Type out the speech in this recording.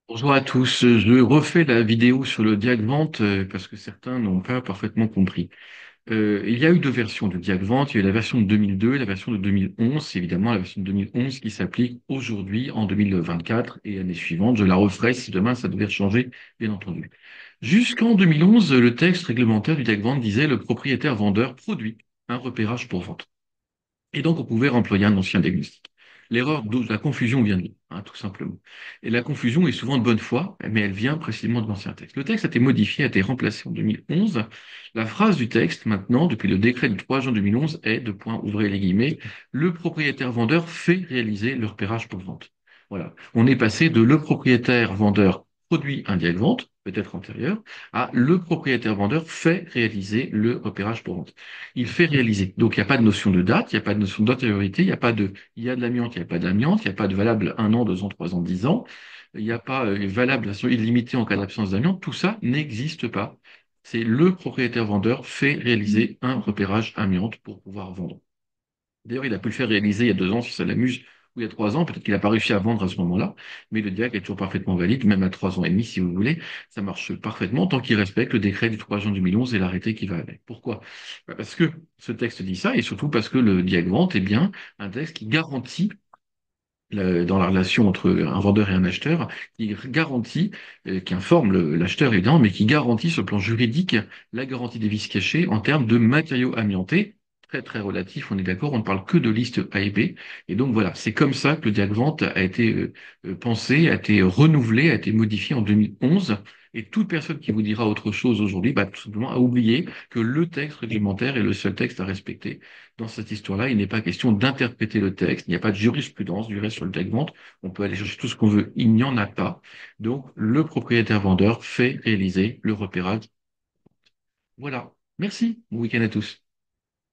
Bonjour à tous, je refais la vidéo sur le Diagvant parce que certains n'ont pas parfaitement compris. Il y a eu deux versions de Diagvant, il y a eu la version de 2002 et la version de 2011. C'est évidemment la version de 2011 qui s'applique aujourd'hui en 2024 et l'année suivante. Je la referai si demain ça devait changer, bien entendu. Jusqu'en 2011, le texte réglementaire du Diagvant disait le propriétaire vendeur produit un repérage pour vente. Et donc, on pouvait employer un ancien diagnostic. L'erreur, la confusion vient de là, hein, tout simplement. Et la confusion est souvent de bonne foi, mais elle vient précisément de l'ancien texte. Le texte a été modifié, a été remplacé en 2011. La phrase du texte, maintenant, depuis le décret du 3 juin 2011, est, de point, ouvrez les guillemets, le propriétaire vendeur fait réaliser le repérage pour vente. Voilà. On est passé de le propriétaire vendeur produit un diag-vente, peut-être antérieur, à le propriétaire vendeur fait réaliser le repérage pour vente. Il fait réaliser. Donc, il n'y a pas de notion de date, il n'y a pas de notion d'antériorité, il n'y a pas de, il y a de l'amiante, il n'y a pas d'amiante, il n'y a pas de valable 1 an, 2 ans, 3 ans, 10 ans, il n'y a pas valable de façon illimitée en cas d'absence d'amiante. Tout ça n'existe pas. C'est le propriétaire vendeur fait réaliser un repérage amiante pour pouvoir vendre. D'ailleurs, il a pu le faire réaliser il y a 2 ans si ça l'amuse, ou il y a 3 ans. Peut-être qu'il n'a pas réussi à vendre à ce moment-là, mais le diag est toujours parfaitement valide, même à 3 ans et demi, si vous voulez. Ça marche parfaitement tant qu'il respecte le décret du 3 juin 2011 et l'arrêté qui va avec. Pourquoi? Bah, parce que ce texte dit ça, et surtout parce que le diag-vente est bien un texte qui garantit dans la relation entre un vendeur et un acheteur, qui garantit, qui informe l'acheteur évidemment, mais qui garantit sur le plan juridique la garantie des vices cachés en termes de matériaux amiantés. Très très relatif, on est d'accord, on ne parle que de liste A et B. Et donc voilà, c'est comme ça que le Diagvant a été pensé, a été renouvelé, a été modifié en 2011. Et toute personne qui vous dira autre chose aujourd'hui, bah, tout simplement a oublié que le texte réglementaire est le seul texte à respecter. Dans cette histoire-là, il n'est pas question d'interpréter le texte. Il n'y a pas de jurisprudence du reste sur le texte-vente. On peut aller chercher tout ce qu'on veut. Il n'y en a pas. Donc, le propriétaire vendeur fait réaliser le repérage. Voilà. Merci. Bon week-end à tous.